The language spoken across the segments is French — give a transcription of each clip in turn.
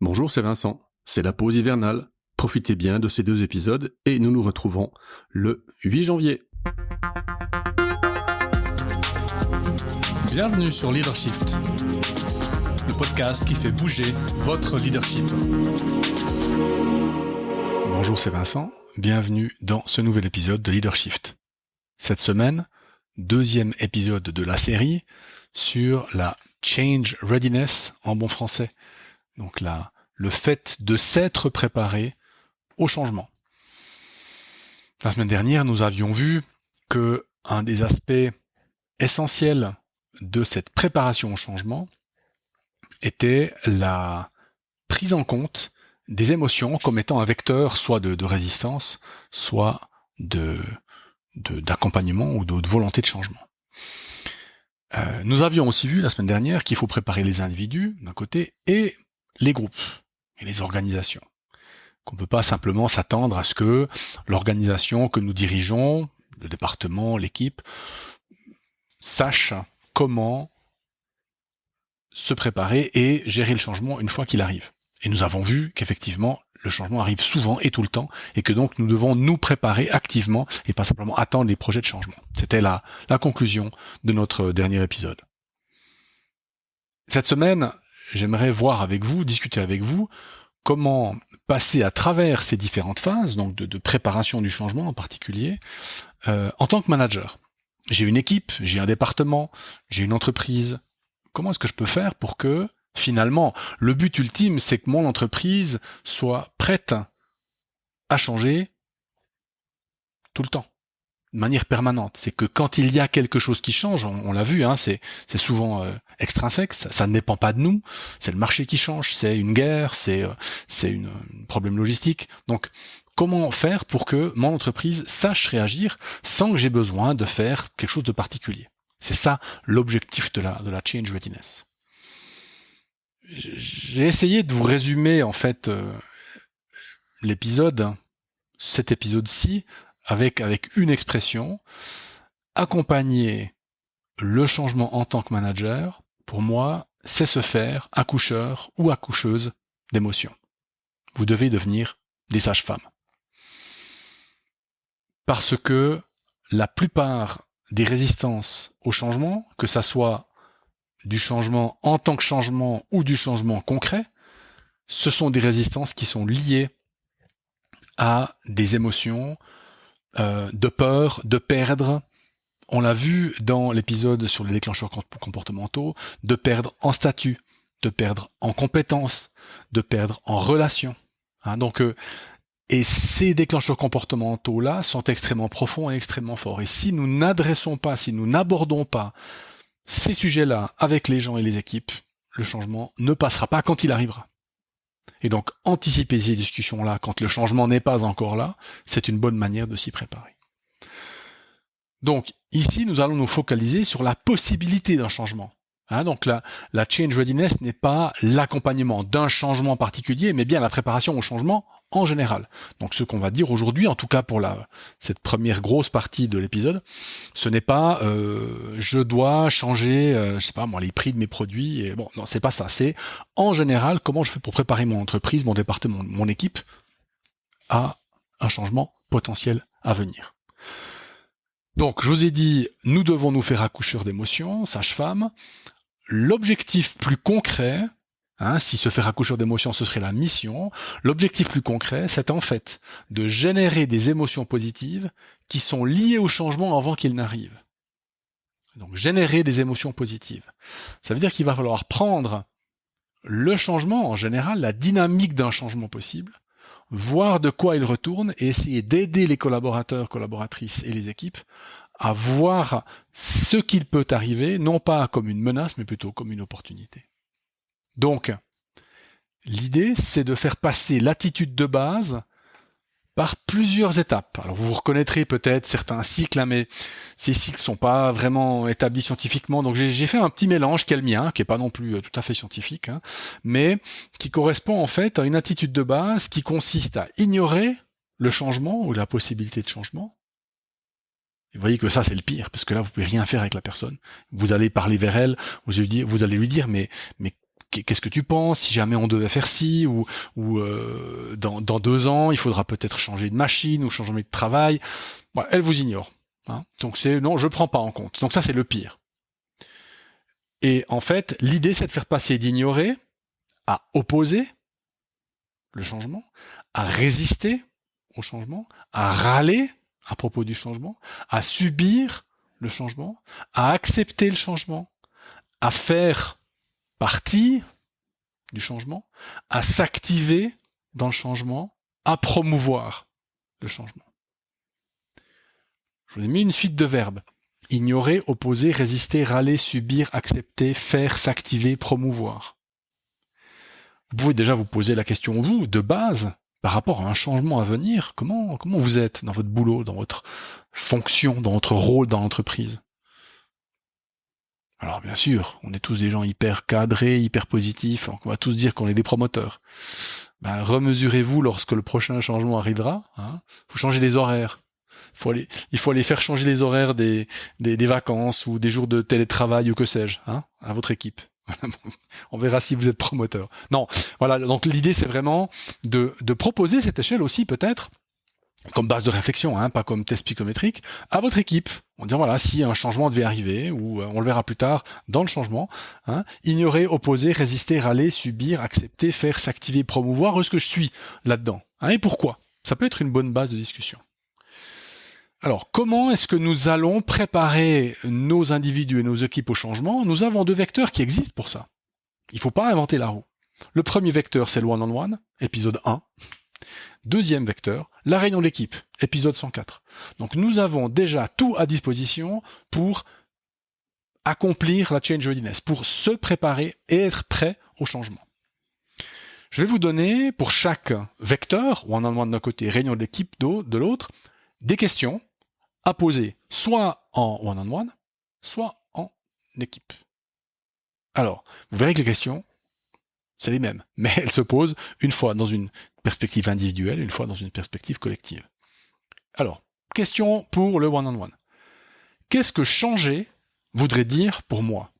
Bonjour, c'est Vincent. C'est la pause hivernale. Profitez bien de ces 2 épisodes et nous nous retrouverons le 8 janvier. Bienvenue sur Leadershift, le podcast qui fait bouger votre leadership. Bonjour, c'est Vincent. Bienvenue dans ce nouvel épisode de Leadershift. Cette semaine, 2e épisode de la série sur la change readiness en bon français. Donc le fait de s'être préparé au changement. La semaine dernière, nous avions vu que un des aspects essentiels de cette préparation au changement était la prise en compte des émotions comme étant un vecteur soit de résistance, soit d'accompagnement ou de volonté de changement. Nous avions aussi vu la semaine dernière qu'il faut préparer les individus d'un côté et les groupes et les organisations. Qu'on ne peut pas simplement s'attendre à ce que l'organisation que nous dirigeons, le département, l'équipe, sache comment se préparer et gérer le changement une fois qu'il arrive. Et nous avons vu qu'effectivement, le changement arrive souvent et tout le temps, et que donc nous devons nous préparer activement et pas simplement attendre les projets de changement. C'était la conclusion de notre dernier épisode. Cette semaine, j'aimerais discuter avec vous, comment passer à travers ces différentes phases, donc de préparation du changement en particulier, en tant que manager. J'ai une équipe, j'ai un département, j'ai une entreprise. Comment est-ce que je peux faire pour que, finalement, le but ultime, c'est que mon entreprise soit prête à changer tout le temps, de manière permanente. C'est que quand il y a quelque chose qui change, on l'a vu, c'est souvent extrinsèque, ça ne dépend pas de nous, c'est le marché qui change, c'est une guerre, c'est un problème logistique. Donc, comment faire pour que mon entreprise sache réagir sans que j'ai besoin de faire quelque chose de particulier? C'est ça l'objectif de la change readiness. J'ai essayé de vous résumer en fait cet épisode-ci avec une expression: accompagner le changement en tant que manager. Pour moi, c'est se faire accoucheur ou accoucheuse d'émotions. Vous devez devenir des sages-femmes. Parce que la plupart des résistances au changement, que ça soit du changement en tant que changement ou du changement concret, ce sont des résistances qui sont liées à des émotions de peur, de perdre. On l'a vu dans l'épisode sur les déclencheurs comportementaux, de perdre en statut, de perdre en compétences, de perdre en relation. Et ces déclencheurs comportementaux-là sont extrêmement profonds et extrêmement forts. Et si nous n'abordons pas ces sujets-là avec les gens et les équipes, le changement ne passera pas quand il arrivera. Et donc, anticiper ces discussions-là quand le changement n'est pas encore là, c'est une bonne manière de s'y préparer. Donc, ici, nous allons nous focaliser sur la possibilité d'un changement. Donc la change readiness n'est pas l'accompagnement d'un changement particulier, mais bien la préparation au changement en général. Donc ce qu'on va dire aujourd'hui, en tout cas pour cette première grosse partie de l'épisode, ce n'est pas je dois changer, les prix de mes produits. Non, c'est pas ça. C'est en général comment je fais pour préparer mon entreprise, mon département, mon équipe à un changement potentiel à venir. Donc je vous ai dit, nous devons nous faire accoucheur d'émotions, sage-femme. L'objectif plus concret, si se faire accoucheur d'émotions, ce serait la mission, l'objectif plus concret, c'est en fait de générer des émotions positives qui sont liées au changement avant qu'il n'arrive. Donc générer des émotions positives. Ça veut dire qu'il va falloir prendre le changement en général, la dynamique d'un changement possible, voir de quoi il retourne et essayer d'aider les collaborateurs, collaboratrices et les équipes à voir ce qu'il peut arriver, non pas comme une menace, mais plutôt comme une opportunité. Donc, l'idée, c'est de faire passer l'attitude de base par plusieurs étapes. Alors, vous reconnaîtrez peut-être certains cycles, mais ces cycles sont pas vraiment établis scientifiquement. Donc, j'ai fait un petit mélange qui est le mien, qui est pas non plus tout à fait scientifique, mais qui correspond en fait à une attitude de base qui consiste à ignorer le changement ou la possibilité de changement. Et vous voyez que ça, c'est le pire, parce que là, vous pouvez rien faire avec la personne. Vous allez parler vers elle, vous allez lui dire, mais qu'est-ce que tu penses si jamais on devait faire ci, ou dans 2 ans, il faudra peut-être changer de machine ou changer de travail. Voilà, elle vous ignore. Hein. Donc non, je prends pas en compte. Donc ça, c'est le pire. Et en fait, l'idée, c'est de faire passer d'ignorer à opposer le changement, à résister au changement, à râler à propos du changement, à subir le changement, à accepter le changement, à faire partie du changement, à s'activer dans le changement, à promouvoir le changement. Je vous ai mis une suite de verbes. Ignorer, opposer, résister, râler, subir, accepter, faire, s'activer, promouvoir. Vous pouvez déjà vous poser la question, vous, de base, par rapport à un changement à venir, comment vous êtes dans votre boulot, dans votre fonction, dans votre rôle dans l'entreprise. Alors bien sûr, on est tous des gens hyper cadrés, hyper positifs, on va tous dire qu'on est des promoteurs. Remesurez-vous lorsque le prochain changement arrivera. Faut changer les horaires. Il faut aller faire changer les horaires des vacances ou des jours de télétravail ou que sais-je, à votre équipe. On verra si vous êtes promoteur. Non, voilà. Donc l'idée, c'est vraiment de proposer cette échelle aussi peut-être comme base de réflexion, pas comme test psychométrique, à votre équipe. On dit voilà, si un changement devait arriver, ou on le verra plus tard dans le changement, ignorer, opposer, résister, râler, subir, accepter, faire, s'activer, promouvoir, où est-ce que je suis là-dedans, et pourquoi. Ça peut être une bonne base de discussion. Alors, comment est-ce que nous allons préparer nos individus et nos équipes au changement? Nous avons 2 vecteurs qui existent pour ça. Il ne faut pas inventer la roue. Le premier vecteur, c'est le one-on-one, épisode 1. Deuxième vecteur, la réunion d'équipe, épisode 104. Donc nous avons déjà tout à disposition pour accomplir la change readiness, pour se préparer et être prêt au changement. Je vais vous donner pour chaque vecteur, one-on-one d'un côté, réunion d'équipe de l'autre, des questions à poser soit en one-on-one, soit en équipe. Alors, vous verrez que les questions, c'est les mêmes, mais elles se posent une fois dans une perspective individuelle, une fois dans une perspective collective. Alors, question pour le one-on-one. Qu'est-ce que changer voudrait dire pour moi?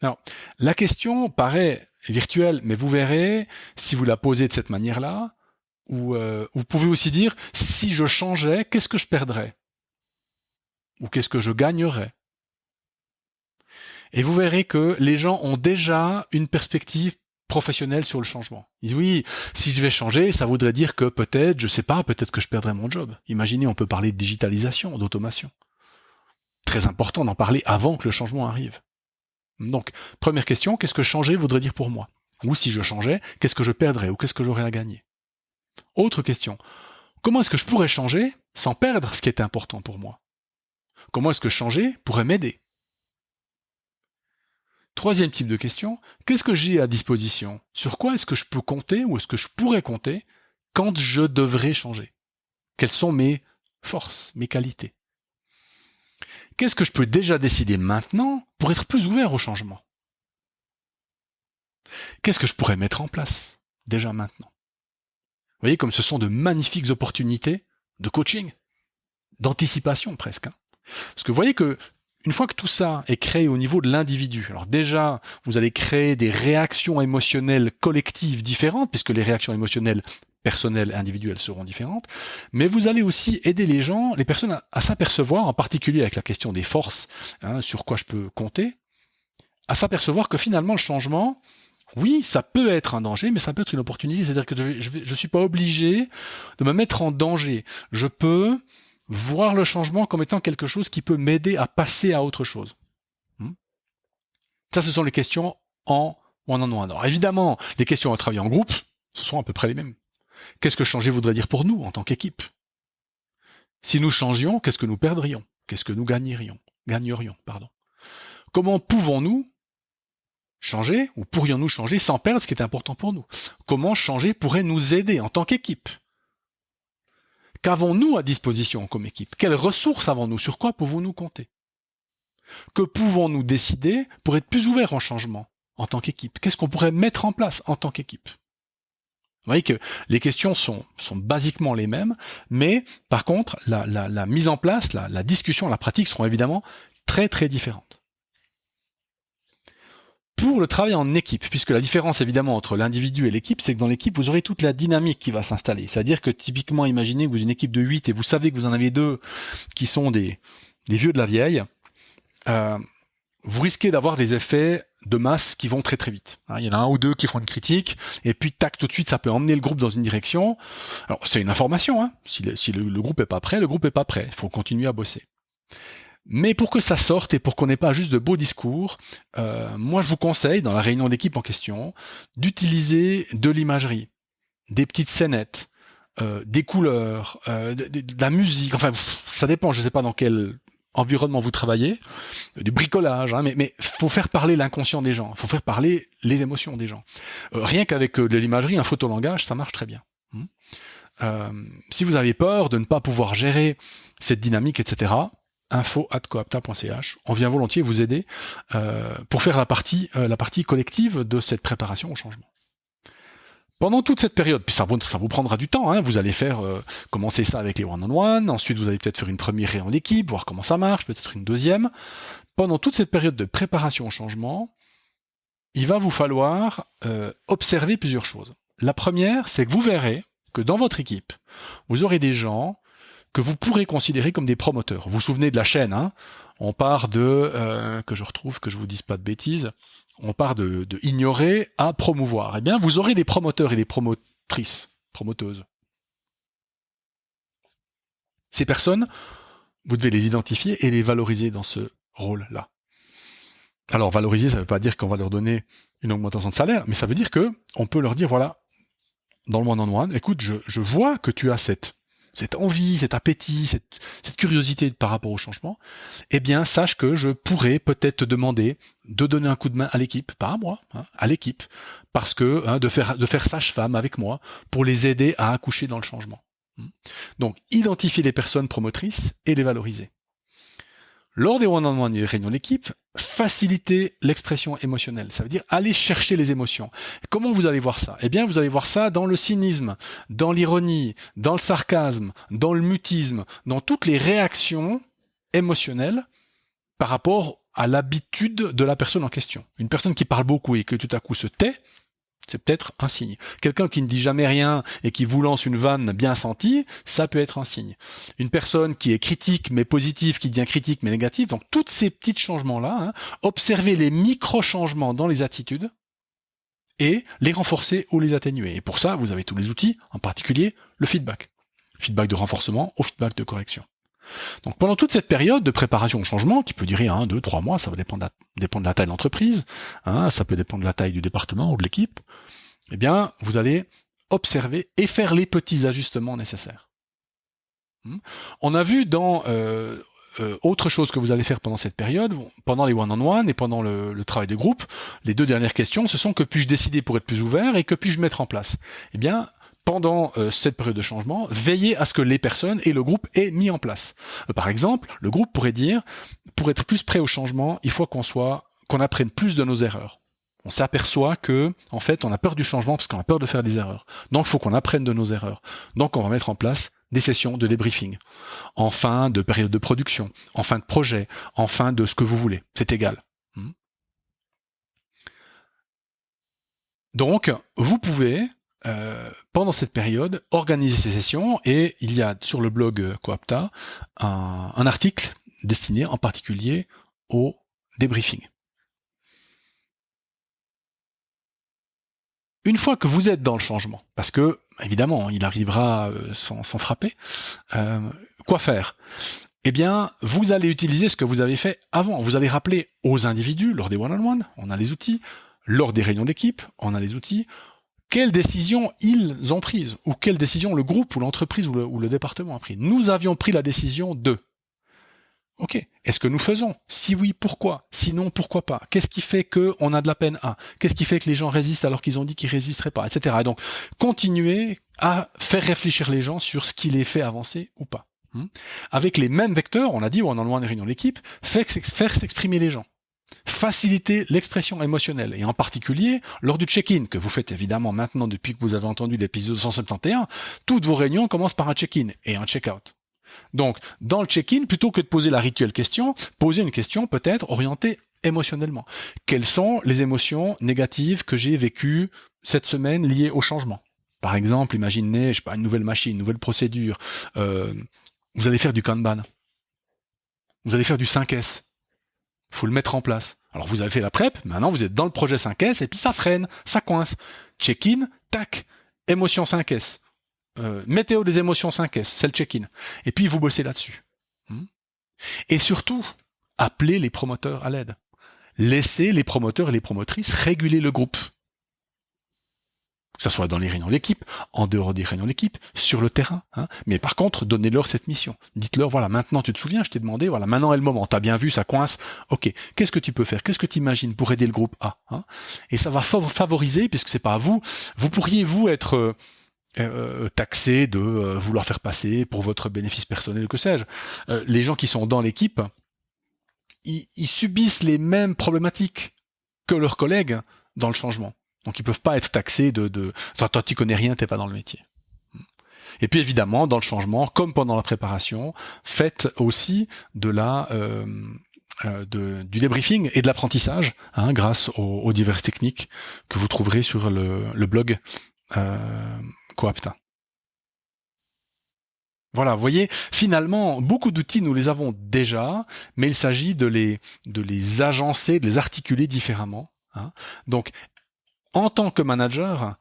Alors, la question paraît virtuelle, mais vous verrez, si vous la posez de cette manière-là, ou vous pouvez aussi dire, si je changeais, qu'est-ce que je perdrais? Ou qu'est-ce que je gagnerais? Et vous verrez que les gens ont déjà une perspective professionnelle sur le changement. Ils disent oui, si je vais changer, ça voudrait dire que peut-être, je sais pas, peut-être que je perdrais mon job. Imaginez, on peut parler de digitalisation, d'automation. Très important d'en parler avant que le changement arrive. Donc, première question, qu'est-ce que changer voudrait dire pour moi? Ou si je changeais, qu'est-ce que je perdrais ou qu'est-ce que j'aurais à gagner? Autre question, comment est-ce que je pourrais changer sans perdre ce qui était important pour moi? Comment est-ce que changer pourrait m'aider? Troisième type de question, qu'est-ce que j'ai à disposition? Sur quoi est-ce que je peux compter ou est-ce que je pourrais compter quand je devrais changer? Quelles sont mes forces, mes qualités? Qu'est-ce que je peux déjà décider maintenant pour être plus ouvert au changement? Qu'est-ce que je pourrais mettre en place déjà maintenant? Vous voyez comme ce sont de magnifiques opportunités de coaching, d'anticipation presque. Parce que vous voyez que une fois que tout ça est créé au niveau de l'individu, alors déjà, vous allez créer des réactions émotionnelles collectives différentes, puisque les réactions émotionnelles personnelles et individuelles seront différentes, mais vous allez aussi aider les personnes à s'apercevoir, en particulier avec la question des forces, sur quoi je peux compter, à s'apercevoir que finalement le changement, oui, ça peut être un danger, mais ça peut être une opportunité, c'est-à-dire que je suis pas obligé de me mettre en danger. Je peux voir le changement comme étant quelque chose qui peut m'aider à passer à autre chose. Ça, ce sont les questions en one-on-one. Alors évidemment, les questions à travailler en groupe, ce sont à peu près les mêmes. Qu'est-ce que changer voudrait dire pour nous en tant qu'équipe? Si nous changions, qu'est-ce que nous perdrions? Qu'est-ce que nous gagnerions? Comment pouvons-nous changer, ou pourrions-nous changer sans perdre ce qui est important pour nous? Comment changer pourrait nous aider en tant qu'équipe? Qu'avons-nous à disposition comme équipe? Quelles ressources avons-nous? Sur quoi pouvons-nous compter? Que pouvons-nous décider pour être plus ouverts au changement en tant qu'équipe? Qu'est-ce qu'on pourrait mettre en place en tant qu'équipe? Vous voyez que les questions sont basiquement les mêmes, mais par contre, la mise en place, la discussion, la pratique seront évidemment très très différentes. pour le travail en équipe, puisque la différence évidemment entre l'individu et l'équipe, c'est que dans l'équipe, vous aurez toute la dynamique qui va s'installer. C'est-à-dire que typiquement, imaginez que vous avez une équipe de 8 et vous savez que vous en avez 2 qui sont des vieux de la vieille, vous risquez d'avoir des effets de masse qui vont très très vite. Il y en a 1 ou 2 qui font une critique, et puis tac, tout de suite, ça peut emmener le groupe dans une direction. Alors, c'est une information, hein. Si le groupe est pas prêt, le groupe est pas prêt. Il faut continuer à bosser. Mais pour que ça sorte et pour qu'on n'ait pas juste de beaux discours, moi je vous conseille, dans la réunion d'équipe en question, d'utiliser de l'imagerie, des petites scénettes, des couleurs, de la musique, enfin ça dépend, je ne sais pas dans quel environnement vous travaillez, du bricolage, hein, mais faut faire parler l'inconscient des gens, faut faire parler les émotions des gens. Rien qu'avec de l'imagerie, un photolangage, ça marche très bien. Si vous avez peur de ne pas pouvoir gérer cette dynamique, etc., info@coapta.ch. On vient volontiers vous aider pour faire la partie collective de cette préparation au changement. Pendant toute cette période, puis ça vous prendra du temps, hein, vous allez faire commencer ça avec les one-on-one, ensuite vous allez peut-être faire une première réunion d'équipe, voir comment ça marche, peut-être une deuxième. Pendant toute cette période de préparation au changement, il va vous falloir observer plusieurs choses. La première, c'est que vous verrez que dans votre équipe, vous aurez des gens que vous pourrez considérer comme des promoteurs. Vous vous souvenez de la chaîne, hein ? On part de, que je retrouve, que je vous dise pas de bêtises, on part de ignorer à promouvoir. Eh bien, vous aurez des promoteurs et des promotrices, promoteuses. Ces personnes, vous devez les identifier et les valoriser dans ce rôle-là. Alors, valoriser, ça ne veut pas dire qu'on va leur donner une augmentation de salaire, mais ça veut dire que on peut leur dire, voilà, dans le one-on-one, écoute, je vois que tu as cette envie, cet appétit, cette curiosité par rapport au changement, eh bien, sache que je pourrais peut-être te demander de donner un coup de main à l'équipe, pas à moi, hein, à l'équipe, parce que de faire sage-femme avec moi pour les aider à accoucher dans le changement. Donc, identifier les personnes promotrices et les valoriser. Lors des one-on-one et des réunions d'équipe, faciliter l'expression émotionnelle. Ça veut dire aller chercher les émotions. Comment vous allez voir ça ? Eh bien, vous allez voir ça dans le cynisme, dans l'ironie, dans le sarcasme, dans le mutisme, dans toutes les réactions émotionnelles par rapport à l'habitude de la personne en question. Une personne qui parle beaucoup et que tout à coup se tait, c'est peut-être un signe. Quelqu'un qui ne dit jamais rien et qui vous lance une vanne bien sentie, ça peut être un signe. Une personne qui est critique mais positive, qui devient critique mais négative, donc tous ces petits changements-là, hein, observez les micro-changements dans les attitudes et les renforcer ou les atténuer. Et pour ça, vous avez tous les outils, en particulier le feedback. Feedback de renforcement ou feedback de correction. Donc pendant toute cette période de préparation au changement, qui peut durer 1, 2, 3 mois, ça va dépendre de la taille de l'entreprise, hein, ça peut dépendre de la taille du département ou de l'équipe, eh bien, vous allez observer et faire les petits ajustements nécessaires. On a vu dans autre chose que vous allez faire pendant cette période, pendant les one-on-one et pendant le travail de groupe, les 2 dernières questions, ce sont que puis-je décider pour être plus ouvert et que puis-je mettre en place ? Eh bien, pendant cette période de changement, veillez à ce que les personnes et le groupe aient mis en place. Par exemple, le groupe pourrait dire, pour être plus prêt au changement, il faut qu'on apprenne plus de nos erreurs. On s'aperçoit que, en fait, on a peur du changement parce qu'on a peur de faire des erreurs. Donc, il faut qu'on apprenne de nos erreurs. Donc, on va mettre en place des sessions de débriefing, en fin de période de production, en fin de projet, en fin de ce que vous voulez. C'est égal. Donc, vous pouvez pendant cette période, organiser ces sessions, et il y a sur le blog Coapta un article destiné en particulier au débriefing. Une fois que vous êtes dans le changement, parce que évidemment il arrivera sans frapper, quoi faire ? Eh bien, vous allez utiliser ce que vous avez fait avant. Vous allez rappeler aux individus, lors des one-on-one, on a les outils, lors des réunions d'équipe, on a les outils, quelles décisions ils ont prises, ou quelles décisions le groupe, ou l'entreprise, ou le département a pris. Nous avions pris la décision de. Ok, est-ce que nous faisons ? Si oui, pourquoi ? Sinon, pourquoi pas ? Qu'est-ce qui fait qu'on a de la peine à ? Qu'est-ce qui fait que les gens résistent alors qu'ils ont dit qu'ils résisteraient pas, etc. Et donc, continuez à faire réfléchir les gens sur ce qui les fait avancer ou pas. Avec les mêmes vecteurs, on a dit, on en loin des réunions d'équipe, faire s'exprimer les gens. Faciliter l'expression émotionnelle, et en particulier lors du check-in, que vous faites évidemment maintenant depuis que vous avez entendu l'épisode 171, toutes vos réunions commencent par un check-in et un check-out. Donc, dans le check-in, plutôt que de poser la rituelle question, posez une question peut-être orientée émotionnellement. Quelles sont les émotions négatives que j'ai vécues cette semaine liées au changement? Par exemple, imaginez, je sais pas, une nouvelle machine, une nouvelle procédure. Vous allez faire du Kanban. Vous allez faire du 5S. Faut le mettre en place. Alors vous avez fait la prep, maintenant vous êtes dans le projet 5S et puis ça freine, ça coince. Check-in, tac, émotion 5S. Météo des émotions 5S, c'est le check-in. Et puis vous bossez là-dessus. Et surtout, appelez les promoteurs à l'aide. Laissez les promoteurs et les promotrices réguler le groupe. Que ce soit dans les réunions d'équipe, en dehors des réunions d'équipe, sur le terrain. Mais par contre, donnez-leur cette mission. Dites-leur, voilà, maintenant tu te souviens, je t'ai demandé, voilà, maintenant est le moment, t'as bien vu, ça coince. Ok, qu'est-ce que tu peux faire? Qu'est-ce que tu imagines pour aider le groupe A? Et ça va favoriser, puisque c'est pas à vous, vous pourriez, vous, être taxé de vouloir faire passer pour votre bénéfice personnel, que sais-je. Les gens qui sont dans l'équipe, ils subissent les mêmes problématiques que leurs collègues dans le changement. Donc ils peuvent pas être taxés de toi tu connais rien, t'es pas dans le métier. Et puis évidemment, dans le changement, comme pendant la préparation, faites aussi de du débriefing et de l'apprentissage, grâce aux diverses techniques que vous trouverez sur le blog Coapta. Voilà, vous voyez, finalement, beaucoup d'outils, nous les avons déjà, mais il s'agit de les agencer, de les articuler différemment. Donc, en tant que manager,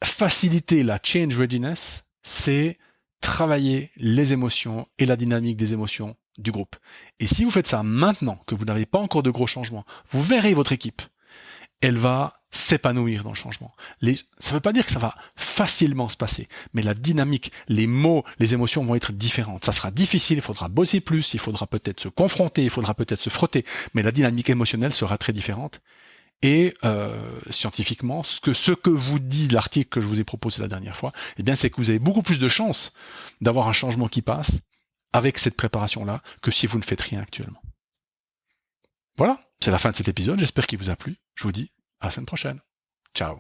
faciliter la change readiness, c'est travailler les émotions et la dynamique des émotions du groupe. Et si vous faites ça maintenant, que vous n'avez pas encore de gros changements, vous verrez votre équipe, elle va s'épanouir dans le changement. Ça ne veut pas dire que ça va facilement se passer, mais la dynamique, les mots, les émotions vont être différentes. Ça sera difficile, il faudra bosser plus, il faudra peut-être se confronter, il faudra peut-être se frotter, mais la dynamique émotionnelle sera très différente. Et scientifiquement, ce que vous dit l'article que je vous ai proposé la dernière fois, eh bien, c'est que vous avez beaucoup plus de chances d'avoir un changement qui passe avec cette préparation-là que si vous ne faites rien actuellement. Voilà, c'est la fin de cet épisode. J'espère qu'il vous a plu. Je vous dis à la semaine prochaine. Ciao.